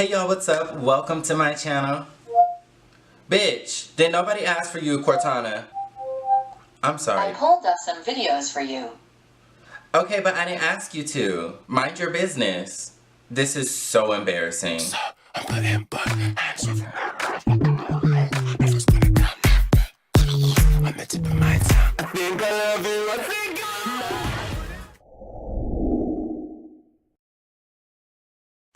Hey y'all, what's up? Welcome to my channel. Bitch, did nobody ask for you, Cortana? I'm sorry. I pulled up some videos for you. Okay, but I didn't ask you to. Mind your business. This is so embarrassing. So, I'm putting butt hands over I'm at tip of my tongue. I think I love you. I think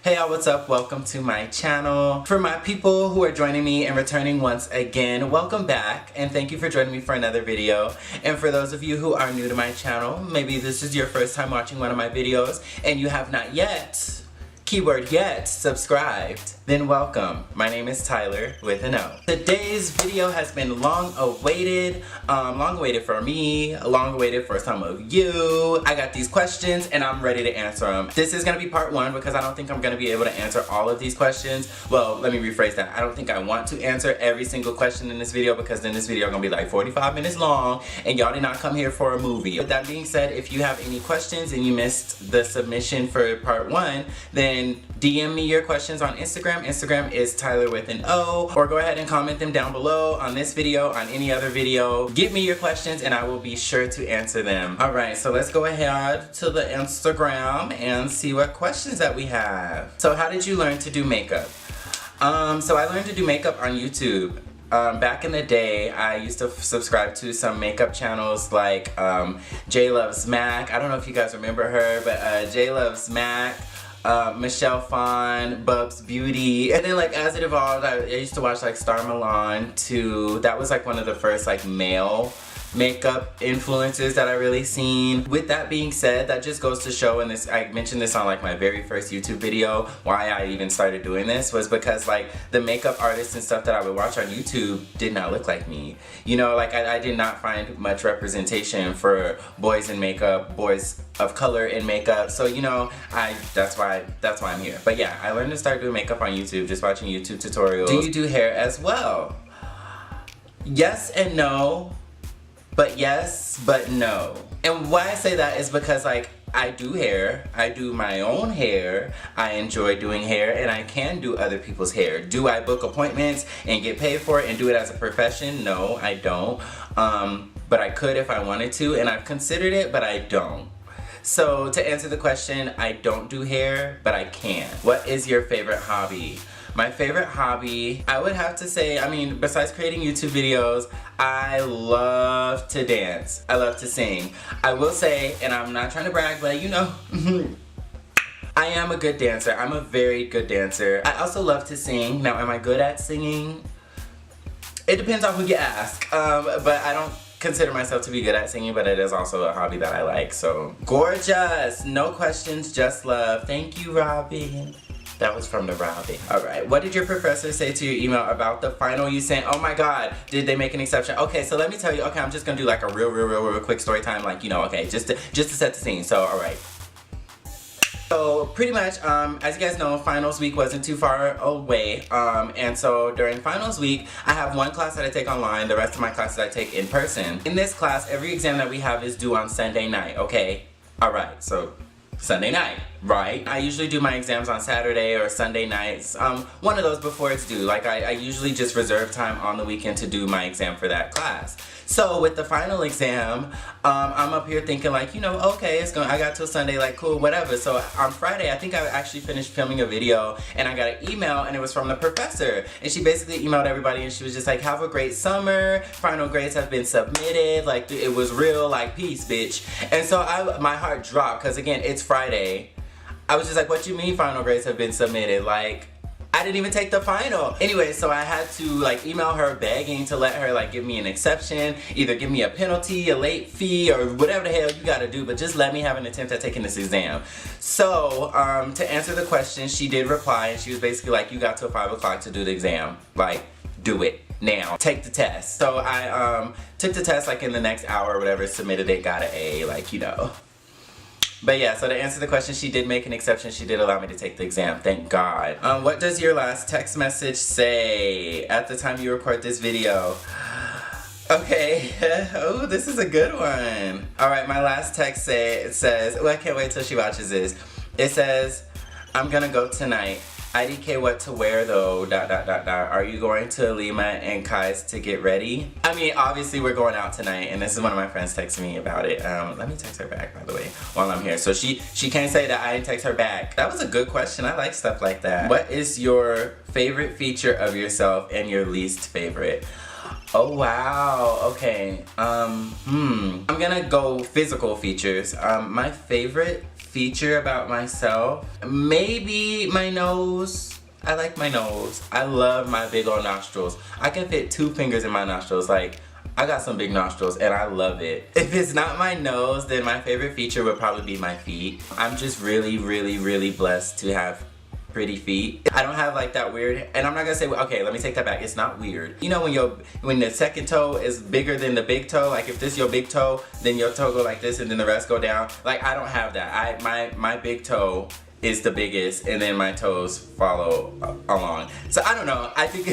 Hey y'all, what's up? Welcome to my channel. For my people who are joining me and returning once again, welcome back and thank you for joining me for another video. And for those of you who are new to my channel, maybe this is your first time watching one of my videos and you have not yet, keyword yet, subscribed, then welcome. My name is Tyler with an O. Today's video has been long awaited for me, long awaited for some of you. I got these questions and I'm ready to answer them. This is gonna be part one because I don't think I'm gonna be able to answer all of these questions. Well, let me rephrase that. I don't think I want to answer every single question in this video because then this video is gonna be like 45 minutes long and y'all did not come here for a movie. With that being said, if you have any questions and you missed the submission for part one, then DM me your questions on Instagram. Instagram is TylorWithAnO, or go ahead and comment them down below on this video, on any other video. Give me your questions and I will be sure to answer them. Alright, so let's go ahead to the Instagram and see what questions that we have. So how did you learn to do makeup? So I learned to do makeup on YouTube. Back in the day, I used to subscribe to some makeup channels like J Loves Mac. I don't know if you guys remember her, but J Loves Mac, Michelle Phan, Bubs Beauty, and then like as it evolved, I used to watch like Star Milan too. That was like one of the first like male makeup influences that I really seen. With that being said, that just goes to show, and this, I mentioned this on like my very first YouTube video, why I even started doing this was because like the makeup artists and stuff that I would watch on YouTube did not look like me. You know, like I did not find much representation for boys in makeup, boys of color in makeup. So you know, that's why I'm here. But yeah, I learned to start doing makeup on YouTube, just watching YouTube tutorials. Do you do hair as well? Yes and no. But yes, but no. And why I say that is because like I do hair, I do my own hair, I enjoy doing hair, and I can do other people's hair. Do I book appointments and get paid for it and do it as a profession? No, I don't. But I could if I wanted to, and I've considered it, but I don't. So to answer the question, I don't do hair, but I can. What is your favorite hobby? My favorite hobby, I would have to say, I mean, besides creating YouTube videos, I love to dance. I love to sing. I will say, and I'm not trying to brag, but you know, I am a good dancer. I'm a very good dancer. I also love to sing. Now, am I good at singing? It depends on who you ask, but I don't consider myself to be good at singing, but it is also a hobby that I like, so. Gorgeous, no questions, just love. Thank you, Robbie. That was from the Robbie. Alright, what did your professor say to your email about the final you sent? Oh my god, did they make an exception? Okay, so let me tell you, okay, I'm just gonna do like a real quick story time, like, you know, okay, just to set the scene, so alright. So pretty much, as you guys know, finals week wasn't too far away, and so during finals week, I have one class that I take online, the rest of my classes I take in person. In this class, every exam that we have is due on Sunday night, okay? Alright, so Sunday night, right? I usually do my exams on Saturday or Sunday nights, one of those before it's due. Like I usually just reserve time on the weekend to do my exam for that class. So with the final exam, I'm up here thinking like, you know, okay, I got till Sunday, like cool, whatever. So on Friday, I think I actually finished filming a video and I got an email and it was from the professor. And she basically emailed everybody and she was just like, have a great summer, final grades have been submitted, like it was real, like peace, bitch. And so my heart dropped because again, it's Friday. I was just like, what you mean final grades have been submitted? Like, I didn't even take the final. Anyway, so I had to like email her begging to let her like give me an exception, either give me a penalty, a late fee, or whatever the hell you gotta do, but just let me have an attempt at taking this exam. So, to answer the question, she did reply and she was basically like, you got till 5 o'clock to do the exam. Like, do it now. Take the test. So I took the test like in the next hour or whatever, submitted it, got an A, like, you know. But yeah, so to answer the question, she did make an exception. She did allow me to take the exam, thank God. What does your last text message say at the time you record this video? Okay, oh, this is a good one. Alright, my last text says, well, I can't wait till she watches this. It says, I'm gonna go tonight. IDK what to wear though, ... Are you going to Lima and Kai's to get ready? I mean, obviously we're going out tonight, and this is one of my friends texting me about it. Let me text her back, by the way, while I'm here. So she can't say that I didn't text her back. That was a good question. I like stuff like that. What is your favorite feature of yourself and your least favorite? Oh wow, okay. I'm gonna go physical features. My favorite feature about myself, maybe my nose. I like my nose. I love my big old nostrils. I can fit 2 fingers in my nostrils. Like, I got some big nostrils and I love it. If it's not my nose, then my favorite feature would probably be my feet. I'm just really, really, really blessed to have pretty feet. I don't have like that weird, and I'm not gonna say, okay, let me take that back. It's not weird. You know when the second toe is bigger than the big toe, like if this is your big toe, then your toe go like this and then the rest go down. Like, I don't have that. My big toe is the biggest, and then my toes follow along. So I don't know. I think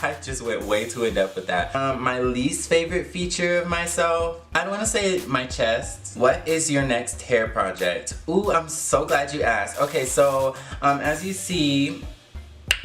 I just went way too in depth with that. My least favorite feature of myself, I don't want to say my chest. What is your next hair project? Ooh, I'm so glad you asked. Okay, so as you see,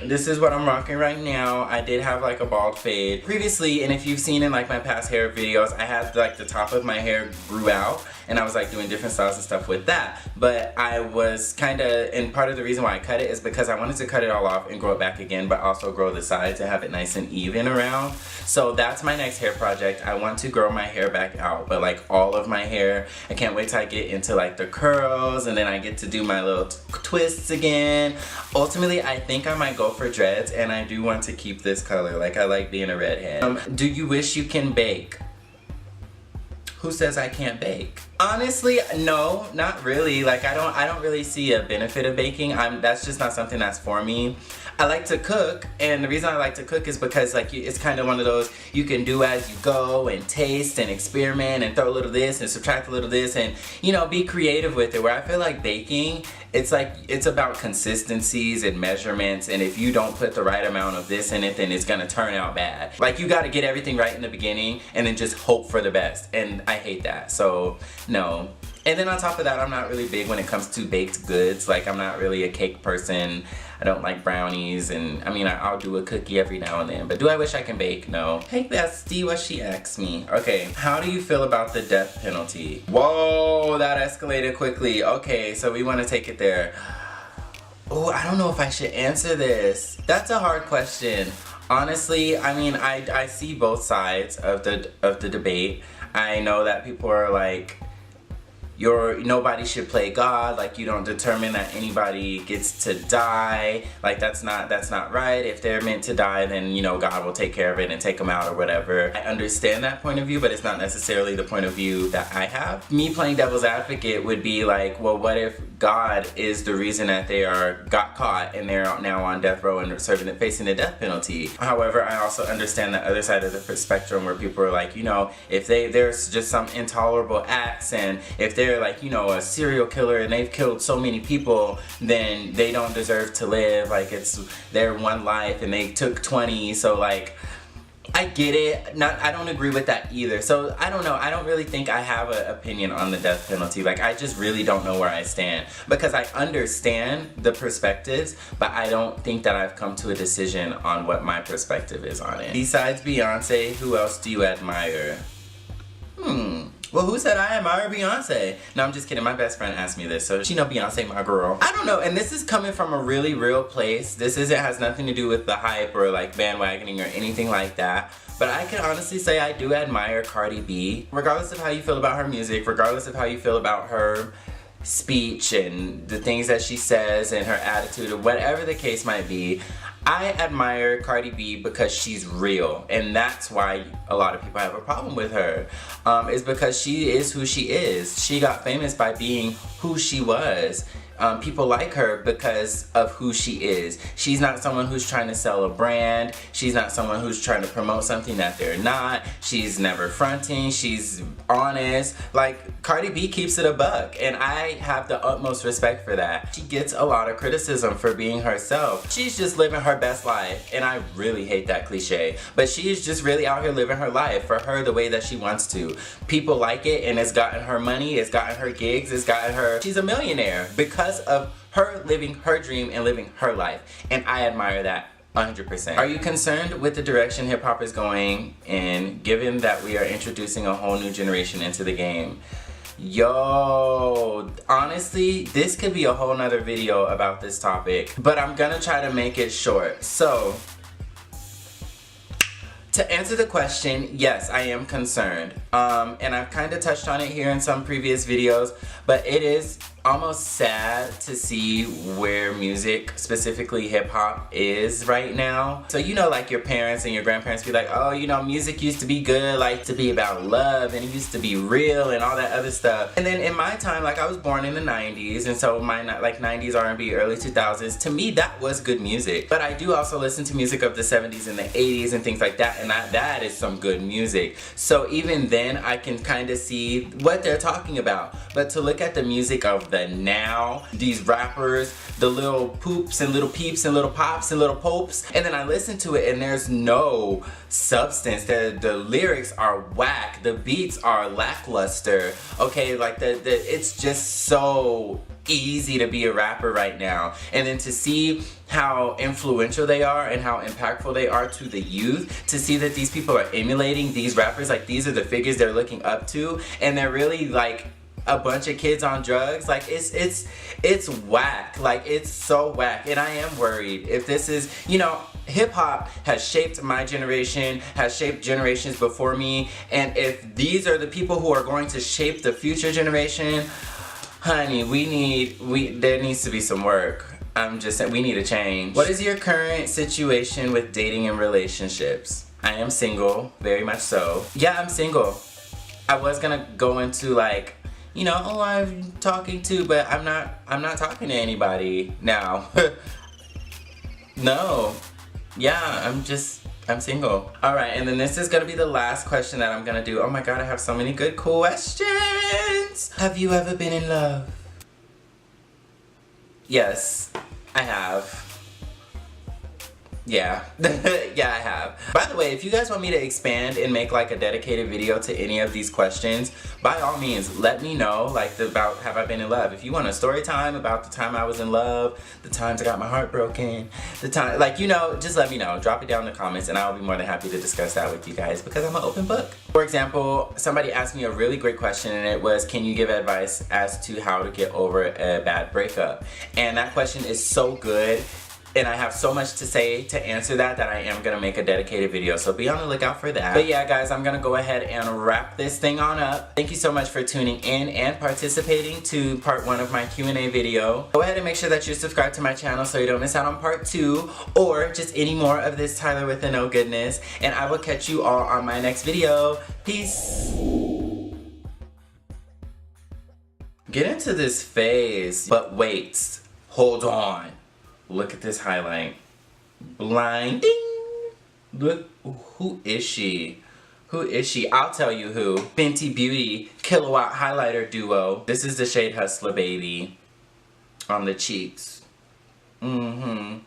this is what I'm rocking right now. I did have like a bald fade previously, and if you've seen in like my past hair videos, I had like the top of my hair grew out, and I was like doing different styles and stuff with that. But I was kinda, and part of the reason why I cut it is because I wanted to cut it all off and grow it back again, but also grow the sides to have it nice and even around. So that's my next hair project. I want to grow my hair back out, but like all of my hair. I can't wait till I get into like the curls, and then I get to do my little twists again. Ultimately, I think I might go for dreads, and I do want to keep this color. Like, I like being a redhead. Do you wish you can bake? Who says I can't bake? Honestly, no, not really. Like, I don't really see a benefit of baking. That's just not something that's for me. I like to cook, and the reason I like to cook is because like it's kind of one of those you can do as you go and taste and experiment and throw a little this and subtract a little this and, you know, be creative with it. Where I feel like baking, it's like it's about consistencies and measurements, and if you don't put the right amount of this in it, then it's gonna turn out bad. Like, you gotta get everything right in the beginning and then just hope for the best, and I hate that. So no. And then on top of that, I'm not really big when it comes to baked goods. Like, I'm not really a cake person. I don't like brownies, and I mean, I'll do a cookie every now and then. But do I wish I can bake? No. Hey, bestie, what she asked me. Okay, how do you feel about the death penalty? Whoa, that escalated quickly. Okay, so we want to take it there. Oh, I don't know if I should answer this. That's a hard question. Honestly, I mean, I see both sides of the debate. I know that people are like, nobody should play God, like you don't determine that anybody gets to die, like that's not right. If they're meant to die, then, you know, God will take care of it and take them out or whatever. I understand that point of view, but it's not necessarily the point of view that I have. Me playing devil's advocate would be like, well, what if God is the reason that they got caught and they're now on death row and facing the death penalty? However, I also understand the other side of the spectrum where people are like, you know, if there's just some intolerable acts, and if they're like, you know, a serial killer and they've killed so many people, then they don't deserve to live. Like, it's their one life and they took 20. So like, I get it. I don't agree with that either. So I don't know. I don't really think I have an opinion on the death penalty. Like, I just really don't know where I stand, because I understand the perspectives, but I don't think that I've come to a decision on what my perspective is on it. Besides Beyonce, who else do you admire? Well, who said I admire Beyonce? No, I'm just kidding. My best friend asked me this, so she know Beyonce my girl. I don't know, and this is coming from a really real place. This has nothing to do with the hype or like bandwagoning or anything like that. But I can honestly say I do admire Cardi B. Regardless of how you feel about her music, regardless of how you feel about her speech and the things that she says and her attitude, or whatever the case might be, I admire Cardi B because she's real, and that's why a lot of people have a problem with her, is because she is who she is. She got famous by being who she was. People like her because of who she is. She's not someone who's trying to sell a brand. She's not someone who's trying to promote something that they're not. She's never fronting. She's honest. Like, Cardi B keeps it a buck, and I have the utmost respect for that. She gets a lot of criticism for being herself. She's just living her best life, and I really hate that cliche, but she is just really out here living her life for her the way that she wants to. People like it, and it's gotten her money, it's gotten her gigs, it's gotten her, she's a millionaire because because of her living her dream and living her life. And I admire that 100%. Are you concerned with the direction hip hop is going in, given that we are introducing a whole new generation into the game? Yo, honestly, this could be a whole nother video about this topic, but I'm gonna try to make it short. So, to answer the question, yes, I am concerned. And I've kind of touched on it here in some previous videos, but it is almost sad to see where music, specifically hip hop, is right now. So you know, like your parents and your grandparents be like, oh, you know, music used to be good, like to be about love, and it used to be real and all that other stuff. And then in my time, like I was born in the 90s, and so my like 90s R&B, early 2000s, to me that was good music. But I do also listen to music of the 70s and the 80s and things like that, and that is some good music. So even then I can kind of see what they're talking about. But to look at the music of the now, these rappers, the little poops and little peeps and little pops and little popes, and then I listen to it and there's no substance. The lyrics are whack, the beats are lackluster, okay, like it's just so easy to be a rapper right now. And then to see how influential they are and how impactful they are to the youth, to see that these people are emulating these rappers, like these are the figures they're looking up to, and they're really like a bunch of kids on drugs. Like it's whack. Like it's so whack. And I am worried if this is, you know, hip hop has shaped my generation, has shaped generations before me, and if these are the people who are going to shape the future generation, honey, there needs to be some work. I'm just saying, we need a change. What is your current situation with dating and relationships? I am single, very much so. Yeah, I'm single. I was gonna go into like, you know, oh, I'm talking to, but I'm not talking to anybody now. No. Yeah, I'm single. Alright, and then this is gonna be the last question that I'm gonna do. Oh my god, I have so many good questions. Have you ever been in love? Yes, I have. Yeah. Yeah, I have. By the way, if you guys want me to expand and make like a dedicated video to any of these questions, by all means, let me know, like about have I been in love. If you want a story time about the time I was in love, the times I got my heart broken, the time, like, you know, just let me know. Drop it down in the comments and I'll be more than happy to discuss that with you guys because I'm an open book. For example, somebody asked me a really great question and it was, can you give advice as to how to get over a bad breakup? And that question is so good. And I have so much to say to answer that I am gonna make a dedicated video, so be on the lookout for that. But yeah, guys, I'm gonna go ahead and wrap this thing on up. Thank you so much for tuning in and participating to part 1 of my Q&A video. Go ahead and make sure that you're subscribed to my channel so you don't miss out on part 2 or just any more of this Tyler with No goodness. And I will catch you all on my next video. Peace. Get into this phase, but wait, hold on. Look at this highlight. Blinding. Look, who is she? Who is she? I'll tell you who. Fenty Beauty Kilowatt Highlighter Duo. This is the shade Hustler Baby on the cheeks. Mm-hmm.